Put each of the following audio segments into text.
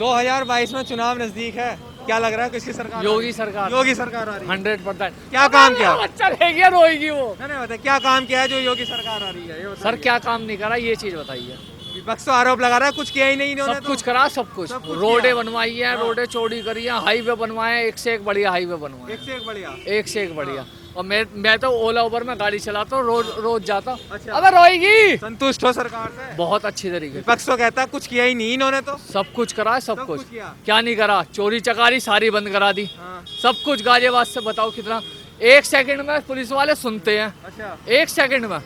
2022 में चुनाव नजदीक है, क्या लग रहा है किसकी सरकार? योगी सरकार। योगी सरकार आ रही है। 100%। क्या काम किया? अच्छा रहेगी रोएगी वो। नहीं बता क्या काम किया है जो योगी सरकार आ रही है, ये बताइए। सर क्या काम नहीं करा ये चीज बताइए। विपक्ष तो आरोप लगा रहा है कुछ किया ही नहीं इन्होंने। सब कुछ करा, सब कुछ रोडे किया। बनवाई है, रोडे चौड़ी करी है, हाईवे बनवाए हैं, एक से एक बढ़िया हाईवे बनवाए एक से एक बढ़िया। एक से एक बढ़िया। और मैं तो ओला उबर में गाड़ी चलाता हूँ, रोज जाता हूँ। अच्छा। अबे रोएगी। संतुष्ट हो सरकार से? बहुत अच्छी तरीके से। विपक्ष तो कहता है कुछ किया ही नहीं इन्होंने तो। सब कुछ करा है, सब सब कुछ कुछ किया। क्या नहीं करा? चोरी चकारी सारी बंद करा दी। हाँ। सब कुछ गाजियाबाद से बताओ कितना, एक सेकंड में पुलिस वाले सुनते हैं, अच्छा। एक सेकंड में।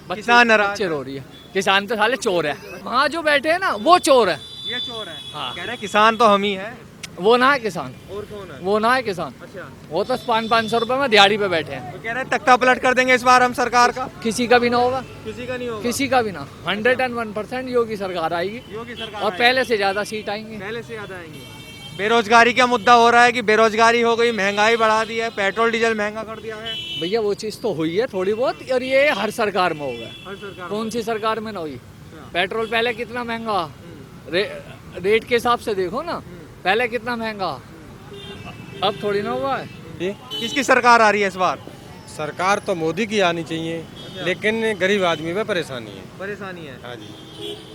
किसान नाराज बच्चे रो रही है। किसान तो साले चोर है, वहाँ जो बैठे हैं ना वो चोर है। ये चोर है। हाँ। कह रहे हैं किसान तो हम ही है। वो ना है किसान, और कौन है? वो ना है किसान। अच्छा। वो तो 500 रुपए में दिहाड़ी पे बैठे हैं। तो कह रहे हैं तख्ता पलट कर देंगे इस बार हम सरकार का। किसी का भी ना होगा, किसी का नहीं होगा। किसी का भी ना। 101% योगी सरकार आएगी योगी सरकार और आएगी। पहले से ज्यादा सीट आएंगी। पहले से याद आएंगे। बेरोजगारी का मुद्दा हो रहा है कि बेरोजगारी हो गई, महंगाई बढ़ा दी है, पेट्रोल डीजल महंगा कर दिया है। भैया वो चीज तो हुई है थोड़ी बहुत, और ये हर सरकार में होगा। हर सरकार कौन सी सरकार में ना हुई? अच्छा। पेट्रोल पहले कितना महंगा, रेट के हिसाब से देखो ना, पहले कितना महंगा, अब थोड़ी ना हुआ है। किसकी सरकार आ रही है इस बार? सरकार तो मोदी की आनी चाहिए, लेकिन गरीब आदमी में परेशानी है। परेशानी है। हाँ जी,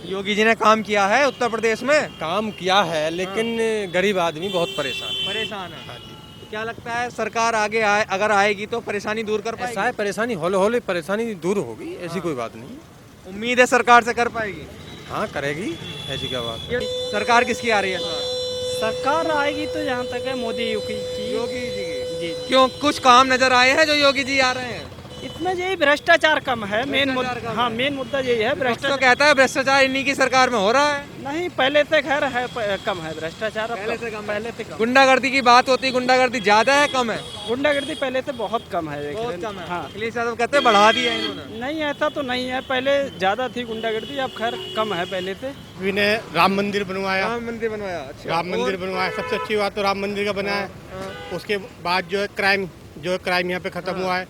योगी जी ने काम किया है उत्तर प्रदेश में। काम किया है लेकिन गरीब आदमी बहुत परेशान है। परेशान है। हाँ जी, तो क्या लगता है सरकार आगे आए, अगर आएगी तो परेशानी दूर कर ऐसा पाएगी? है परेशानी हौले हौले परेशानी दूर होगी, ऐसी कोई बात नहीं। उम्मीद है सरकार से कर पाएगी। हाँ करेगी, ऐसी क्या बात। सरकार किसकी आ रही है इस बार? सरकार आएगी तो जहाँ तक है मोदी योगी की। योगी जी की। जी क्यों, कुछ काम नजर आए हैं जो योगी जी आ रहे हैं? इसमें यही भ्रष्टाचार कम है, मेन भ्रष्टाचार मुद्दा। कम हाँ है। मेन मुद्दा यही है विपक्ष तो भ्रष्टाचार। कहता है भ्रष्टाचार इन्हीं की सरकार में हो रहा है। नहीं पहले से खैर है, कम है भ्रष्टाचार। अब पहले से कम है। पहले से कम। गुंडागर्दी की बात होती, गुंडागर्दी ज्यादा है कम है? गुंडागर्दी पहले से बहुत कम है। देख बहुत रहे कम हैं। है। हाँ अखिलेश यादव कहते हैं बढ़ा दिया इन्होंने। नहीं ऐसा तो नहीं है, पहले ज्यादा थी गुंडागर्दी, अब खैर कम है पहले से। ने राम मंदिर बनवाया, राम मंदिर बनवाया। अच्छा। राम मंदिर और? बनवाया, सबसे अच्छी बात तो राम मंदिर का बना है। हाँ। उसके बाद जो है क्राइम यहाँ पे खत्म हुआ है।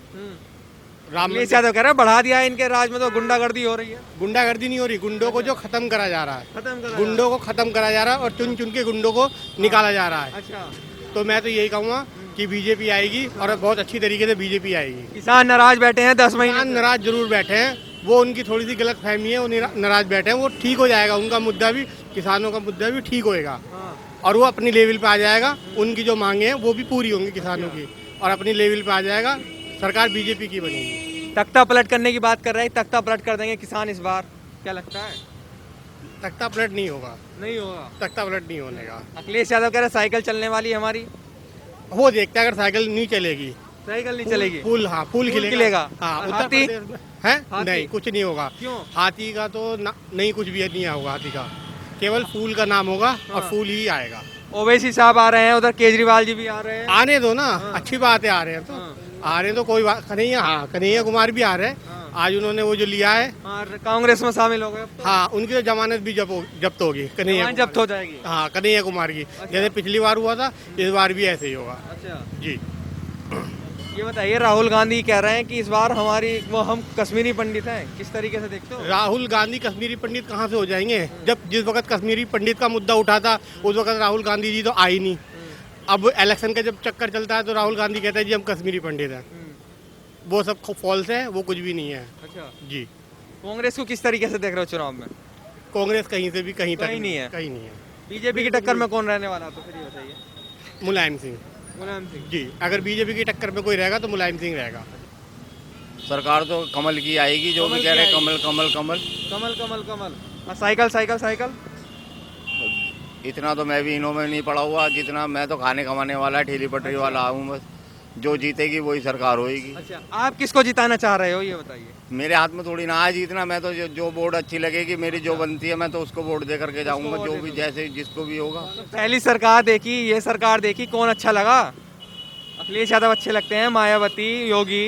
राम अखिलेश मंदिर, यादव कह रहे हैं बढ़ा दिया है, इनके राज में तो गुंडागर्दी हो रही है। गुंडागर्दी नहीं हो रही, गुंडों को जो खत्म करा जा रहा है, खत्म कर गुंडों को खत्म करा जा रहा है और चुन चुन के गुंडों को निकाला जा रहा है। अच्छा। तो मैं तो यही कहूँगा कि बीजेपी आएगी और बहुत अच्छी तरीके से बीजेपी आएगी। किसान नाराज बैठे हैं 10 महीने किसान से। नाराज जरूर बैठे हैं, वो उनकी थोड़ी सी गलत फहमी है, वो नाराज बैठे हैं, वो ठीक हो जाएगा। उनका मुद्दा भी, किसानों का मुद्दा भी ठीक होएगा हाँ। और वो अपनी लेवल पे आ जाएगा। उनकी जो मांगे हैं वो भी पूरी होंगी किसानों की, और अपनी लेवल पे आ जाएगा। सरकार बीजेपी की बनेगी। तख्ता पलट करने की बात कर रहे हैं, तख्ता पलट कर देंगे किसान इस बार, क्या लगता है? तख्ता पलट नहीं होगा, नहीं होगा। तख्ता पलट नहीं होने का। अखिलेश यादव कह रहे हैं साइकिल चलने वाली है हमारी। वो देखते हैं, अगर साइकिल नहीं चलेगी, साइकिल नहीं चलेगी। पुल, हाँ पुल पुल खिलेगा। खिलेगा। हाँ और उत्तर हाथी? प्रदेश में है हाथी? नहीं, कुछ नहीं होगा। क्यों? हाथी का तो नहीं, कुछ भी नहीं होगा हाथी का, केवल फूल का नाम होगा और हाँ। फूल ही आएगा। ओवैसी साहब आ रहे हैं, उधर केजरीवाल जी भी आ रहे हैं। आने दो ना, अच्छी बात है, आ रहे हैं तो हाँ। आ रहे हैं तो कोई बात। कन्हैया, हाँ कन्हैया कुमार भी आ रहे हैं। हाँ। आज उन्होंने वो जो लिया है, और कांग्रेस में शामिल हो गए अब तो। हाँ उनकी तो जमानत भी जब्त होगी कन्हैया जमानत जब्त हो जाएगी। हाँ कन्हैया कुमार की, जैसे पिछली बार हुआ था इस बार भी ऐसे ही होगा। अच्छा। जी। ये बताइए, राहुल गांधी कह रहे हैं कि इस बार हम कश्मीरी पंडित हैं, किस तरीके से देखते हो? राहुल गांधी कश्मीरी पंडित कहाँ से हो जाएंगे? जब जिस वक्त कश्मीरी पंडित का मुद्दा उठा था उस वक्त राहुल गांधी जी तो आई नहीं। अब इलेक्शन का जब चक्कर चलता है तो राहुल गांधी कहता है जी हम कश्मीरी पंडित हैं। वो सब फॉल्स है, वो कुछ भी नहीं है। अच्छा। जी। कांग्रेस को किस तरीके से देख रहे हो चुनाव में? कांग्रेस कहीं से भी कहीं तक कहीं नहीं है। कहीं नहीं है। बीजेपी की टक्कर में कौन रहने वाला है, तो फिर ये बताइए। मुलायम सिंह। मुलायम सिंह। जी, अगर बीजेपी की टक्कर में कोई रहेगा तो मुलायम सिंह रहेगा। सरकार तो कमल की आएगी, जो कमल भी की कह रहे आएगी। कमल कमल कमल। कमल कमल कमल। और साइकिल साइकिल साइकिल। इतना तो मैं भी इनों में नहीं पड़ा हुआ, जितना मैं तो खाने कमाने वाला ठेली पटरी वाला हूँ बस। जो जीतेगी वही सरकार होएगी। अच्छा, आप किसको जिताना चाह रहे हो ये बताइए? मेरे हाथ में थोड़ी ना है जीतना, मैं तो जो बोर्ड अच्छी लगेगी, मेरी जो बनती है मैं तो उसको वोट दे करके जाऊंगा, जो भी जैसे जिसको भी होगा। पहली सरकार देखी, ये सरकार देखी, कौन अच्छा लगा? अखिलेश यादव अच्छे लगते हैं, मायावती, योगी?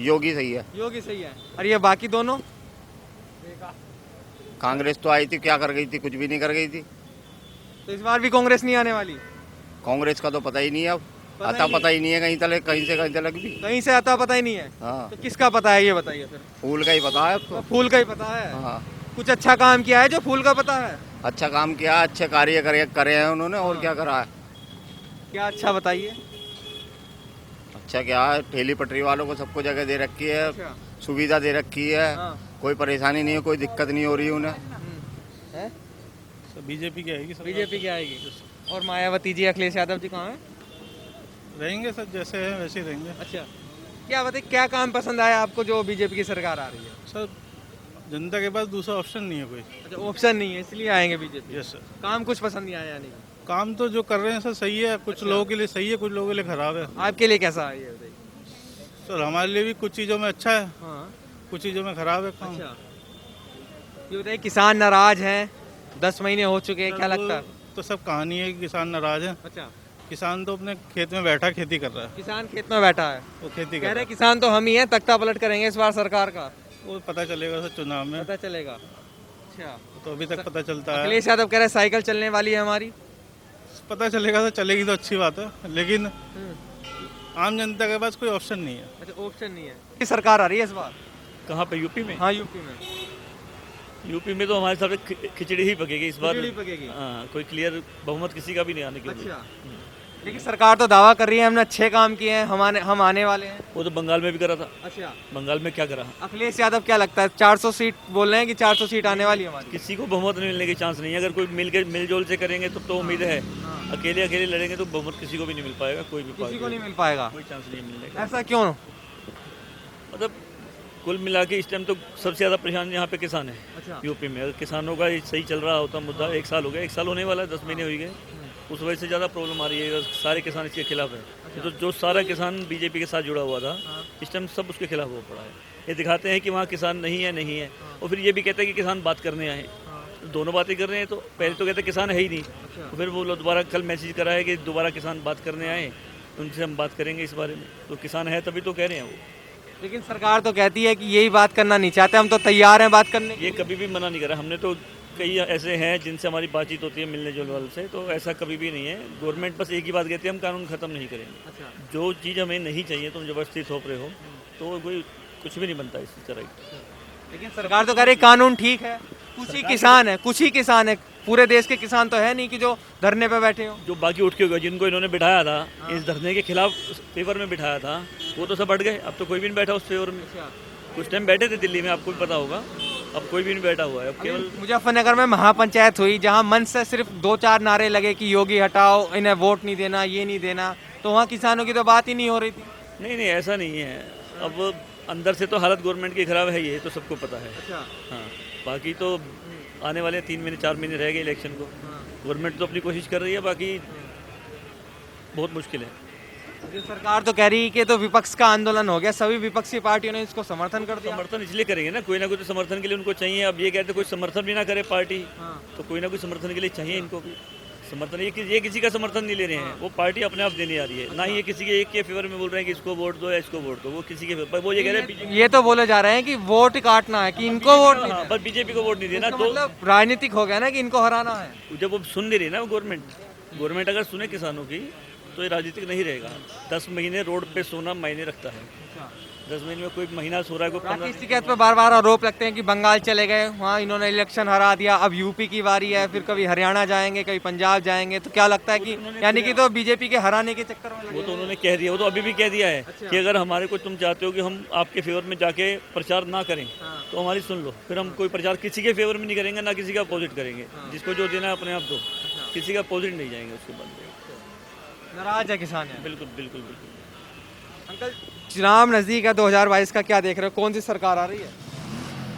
योगी सही है। योगी सही है। और ये बाकी दोनों? कांग्रेस तो आई थी, क्या कर गई थी? कुछ भी नहीं कर गई थी। तो इस बार भी कांग्रेस नहीं आने वाली? कांग्रेस का तो पता ही नहीं है, अब पता ही आता नहीं। पता ही नहीं है, कहीं तक कहीं से कहीं तक भी। कहीं से आता पता ही नहीं है। हाँ, तो किसका पता है ये बताइए फिर? फूल का ही पता है अब तो। फूल का ही पता है। हाँ कुछ अच्छा काम किया है जो फूल का पता है? अच्छा काम किया, अच्छे कार्य करे हैं उन्होंने, और क्या करा है। क्या अच्छा बताइए। अच्छा क्या है, ठेली पटरी वालों को सबको जगह दे रखी है, अच्छा। सुविधा दे रखी है, हाँ। कोई परेशानी नहीं है, कोई दिक्कत नहीं हो रही उन्हें। है बीजेपी की आएगी बीजेपी की आएगी। और मायावती जी, अखिलेश यादव जी कहाँ हैं? रहेंगे सर, जैसे हैं वैसे ही रहेंगे अच्छा, क्या बताइए, क्या काम पसंद आया आपको जो बीजेपी की सरकार आ रही है? सर। जनता के पास दूसरा ऑप्शन नहीं है कोई। अच्छा, ऑप्शन नहीं है इसलिए आएंगे बीजेपी। Yes sir. काम कुछ पसंद नहीं आया यानी कि? काम तो जो कर रहे हैं सर सही है, कुछ लोगों के लिए सही है, कुछ लोगों के लिए खराब है। आपके लिए कैसा है ये बताइए। सर हमारे लिए भी कुछ चीज़ों में अच्छा है, हाँ। कुछ चीज़ों में खराब है काम। अच्छा, ये बताइए, किसान नाराज हैं, 10 महीने हो चुके हैं, क्या लगता है? तो सब कहानी है कि किसान नाराज है। अच्छा, किसान तो अपने खेत में बैठा खेती कर रहा है, किसान खेत में बैठा है, वो खेती कह कर रहे रहा किसान तो हम ही हैं, तख्ता पलट करेंगे इस बार सरकार का, है। वो पता चलेगा सर चुनाव में, पता चलेगा। अच्छा, तो अभी तक पता चलता है। अखिलेश यादव कह रहे हैं साइकिल चलने वाली है हमारी। पता चलेगा सर, चलेगी तो अच्छी बात है, लेकिन आम जनता के पास कोई ऑप्शन नहीं है। अच्छा, ऑप्शन नहीं है। ये सरकार आ रही है इस बार? कहाँ पे, यूपी में? हाँ, यूपी में। यूपी में तो हमारे साथ खिचड़ी ही पकेगी इस बार। खिचड़ी पकेगी। हाँ, कोई क्लियर बहुमत किसी का भी नहीं आने की उम्मीद। अच्छा, लेकिन सरकार तो दावा कर रही है हमने अच्छे काम किए हैं, हम आने वाले हैं। वो तो बंगाल में भी करा था। अच्छा, बंगाल में क्या करा? अखिलेश यादव क्या लगता है, 400 सीट बोल रहे हैं कि 400 सीट आने वाली है हमारी? किसी को बहुमत मिलने की चांस नहीं है। अगर कोई मिलजुल से करेंगे तो उम्मीद है। अकेले अकेले लड़ेंगे तो बहुमत किसी को भी नहीं मिल पाएगा, कोई भी किसी पार्टी को नहीं मिल पाएगा। कोई चांस नहीं है मिलने का। ऐसा क्यों? मतलब कुल मिला के इस टाइम तो सबसे ज़्यादा परेशान यहाँ पे किसान है। अच्छा। यूपी में अगर किसानों का ये सही चल रहा होता मुद्दा, 1 साल हो गया, 1 साल होने वाला है, 10 महीने हो गए, उस वजह से ज़्यादा प्रॉब्लम आ रही है। सारे किसान इसके खिलाफ है। तो जो सारा किसान बीजेपी के साथ जुड़ा हुआ था, इस टाइम सब उसके खिलाफ हो पड़ा है। ये दिखाते हैं कि वहाँ किसान नहीं है, और फिर ये भी कहते हैं कि किसान बात करने आए। तो दोनों बातें कर रहे हैं। तो पहले तो कहते किसान है ही नहीं, तो फिर वो लोग दोबारा कल मैसेज करा है कि दोबारा किसान बात करने आए, उनसे हम बात करेंगे इस बारे में। तो किसान है तभी तो कह रहे हैं वो। लेकिन सरकार तो कहती है कि यही बात करना नहीं चाहते, हम तो तैयार हैं बात करने के ये कभी भी मना नहीं करा हमने। तो कई ऐसे हैं जिनसे हमारी बातचीत होती है मिलने जुलने वाले से, तो ऐसा कभी भी नहीं है। गवर्नमेंट बस एक ही बात कहती है, हम कानून ख़त्म नहीं करेंगे। अच्छा। जो चीज़ हमें नहीं चाहिए तुम जबरदस्ती थोप रहे हो, तो कोई कुछ भी नहीं बनता इस तरह। लेकिन सरकार तो कह रही कानून ठीक है, कुछ ही किसान है, पूरे देश के किसान तो है नहीं कि जो धरने पे बैठे हो। जो बाकी उठ के गए, जिनको इन्होंने बिठाया था इस धरने के खिलाफ, पेपर में बिठाया था, वो तो सब हट गए। अब तो कोई भी नहीं बैठा उस फेवर में। कुछ टाइम बैठे थे दिल्ली में, आपको भी पता होगा। अब कोई भी नहीं बैठा हुआ है। अब केवल मुजफ्फरनगर में महापंचायत हुई, जहां मंच से सिर्फ 2-4 नारे लगे कि योगी हटाओ, इन्हें वोट नहीं देना, ये नहीं देना, तो वहाँ किसानों की तो बात ही नहीं हो रही थी। नहीं, ऐसा नहीं है। अब अंदर से तो हालत गवर्नमेंट की खराब है, ये तो सबको पता है। अच्छा। हाँ, बाकी तो आने वाले 3 महीने 4 महीने रह गए इलेक्शन को। गवर्नमेंट तो अपनी कोशिश कर रही है, बाकी बहुत मुश्किल है। ये सरकार तो कह रही है कि तो विपक्ष का आंदोलन हो गया, सभी विपक्षी पार्टियों ने इसको समर्थन कर दिया। समर्थन इसलिए करेंगे ना, कोई ना कोई तो समर्थन के लिए उनको चाहिए। अब ये कहते कोई समर्थन भी ना करे पार्टी, तो कोई ना कोई समर्थन के लिए चाहिए इनको भी समर्थन। ये किसी का समर्थन नहीं ले रहे हैं, वो पार्टी अपने आप देने आ रही है। ना ही ये किसी के एक के फेवर में बोल रहे हैं कि इसको वोट दो या इसको वोट दो। वो किसी के फेवर, वो ये कह रहे हैं ये तो बोले जा रहे हैं कि वोट काटना है, कि इनको वोट नहीं हाँ, देना। बस बीजेपी को वोट नहीं देना। इसका तो मतलब राजनीतिक हो गया ना कि इनको हराना है। जब वो सुन नहीं रही ना, वो गवर्नमेंट अगर सुने किसानों की, तो ये राजनीतिक नहीं रहेगा। 10 महीने रोड पे सोना मायने रखता है। 10 महीने में कोई महीना सो रहा है, कोई 15। राकेश टिकैत पे बार बार आरोप लगते हैं कि बंगाल चले गए, वहाँ इन्होंने इलेक्शन हरा दिया, अब यूपी की बारी है, फिर कभी हरियाणा जाएंगे, कभी पंजाब जाएंगे। तो क्या लगता है कि यानी कि तो बीजेपी के हराने के चक्कर में लगे वो तो उन्होंने कह दिया, वो तो अभी भी कह दिया है कि अगर हमारे को तुम चाहते हो कि हम आपके फेवर में जाके प्रचार ना करें, तो हमारी सुन लो। फिर हम कोई प्रचार किसी के फेवर में नहीं करेंगे, ना किसी का अपोजिट करेंगे। जिसको जो देना है अपने आप दो, किसी का अपोजिट नहीं जाएंगे उसके बाद। नाराज है किसान है। बिल्कुल बिल्कुल बिल्कुल। अंकल, चुनाव नजदीक है 2022 का, क्या देख रहे हो, कौन सी सरकार आ रही है?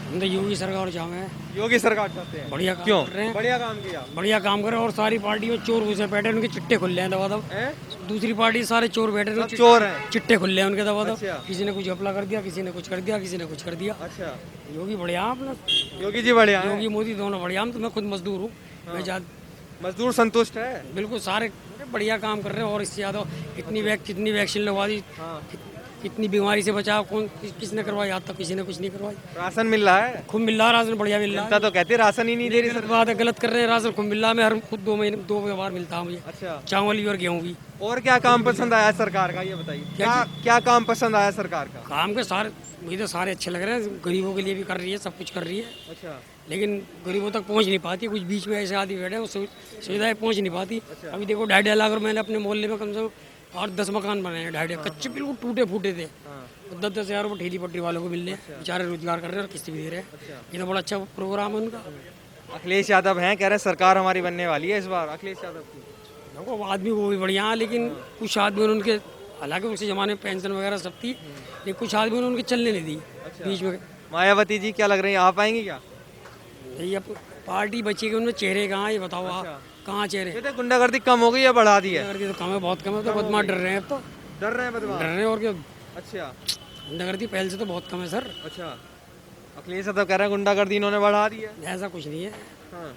हम तो योगी सरकार जाओ है, योगी सरकार चाहते हैं। बढ़िया काम क्यों? कर रहे हैं, बढ़िया काम किया बढ़िया काम कर रहे हैं। और सारी पार्टी में चोर घुसे बैठे, उनके चिट्टे खुल रहे हैं दबा दब। हैं? दूसरी पार्टी सारे चोर बैठे, सब चोर हैं। चिट्टे खुल रहे हैं उनके दबा दब। अच्छा। किसी ने कुछ अपना कर दिया, किसी ने कुछ कर दिया, किसी ने कुछ कर दिया। अच्छा, योगी बढ़िया अपना, योगी जी बढ़िया हैं। योगी मोदी दोनों बढ़िया। हम तो मैं खुद मजदूर हूँ, मैं मजदूर संतुष्ट है। बिल्कुल सारे बढ़िया काम कर रहे हैं। और इससे ज़्यादा कितनी वैक्सीन लगवा दी, कितनी बीमारी से बचाव किसने करवाई, आज तक किसी ने कुछ नहीं करवाई। राशन मिल रहा है? खूब मिल रहा है राशन, बढ़िया मिल रहा जनता तो कहती है राशन ही नहीं दे रही है। सरकार। बात है, गलत कर रहे हैं। राशन खूब मिल रहा है, मैं हर खुद 2 बार मिलता है मुझे, अच्छा, चावल भी और गेहूँ भी। और क्या काम पसंद आया सरकार का, ये बताइए। क्या क्या काम पसंद आया सरकार का? काम के सारे मुझे तो सारे अच्छे लग रहे हैं। गरीबों के लिए भी कर रही है, सब कुछ कर रही है, अच्छा, लेकिन गरीबों तक पहुंच नहीं पाती। कुछ बीच में ऐसे आदमी बैठे हैं, वो सुविधाएं पहुंच नहीं पाती। अभी देखो 2.5 लाख और मैंने अपने मोहल्ले में कम से कम 8-10 मकान बनाए हैं। 2.5 कच्चे बिल्कुल टूटे फूटे थे। 10-10 हज़ार रुपये ठेली पट्टी वालों को मिल रहे हैं, बेचारे रोजगार कर रहे हैं और किस्त भी दे रहे हैं। ये तो बड़ा अच्छा प्रोग्राम है उनका। अखिलेश यादव हैं, कह रहे हैं सरकार हमारी बनने वाली है इस बार अखिलेश यादव की। देखो आदमी वो भी बढ़िया है, लेकिन कुछ आदमी उनके, हालांकि उसी जमाने में पेंशन वगैरह सब थी, लेकिन कुछ आदमी ने उनके चलने नहीं दी बीच में। मायावती जी क्या लग रही है, आ पाएंगी क्या? यही अब पार्टी बची गई, उनमें चेहरे कहाँ, ये बताओ आप, कहाँ चेहरे? कहते हैं गुंडागर्दी कम हो गई या बढ़ा दी है? गुंडागर्दी तो कम है, बहुत कम है। तो बदमाश डर रहे हैं अब तो, डर रहे हैं बदमाश? डर रहे हैं और क्या। अच्छा गुंडागर्दी पहले से तो बहुत कम है सर। अच्छा, अखिलेश यादव कह रहे हैं गुंडागर्दी इन्होंने बढ़ा दी है। ऐसा कुछ नहीं है, हाँ,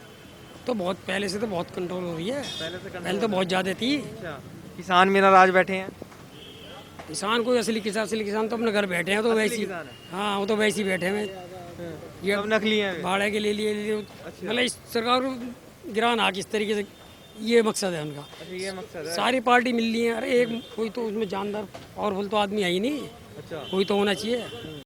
तो बहुत पहले से तो बहुत कंट्रोल हो रही है। पहले तो बहुत ज़्यादा थी। अच्छा, किसान भी नाराज बैठे हैं। किसान कोई असली किसान तो अपने घर बैठे हैं, तो वैसे ही, किसान है? हाँ वो तो वैसे ही बैठे हैं। ये सब नकली हैं वे। भाड़े के लिए मतलब इस सरकार को गिराना किस तरीके से, ये मकसद है उनका। अच्छा, ये मकसद है। सारी पार्टी मिल रही है। अरे एक कोई तो उसमें जानदार पावरफुल तो आदमी है ही नहीं, अच्छा, कोई तो होना चाहिए।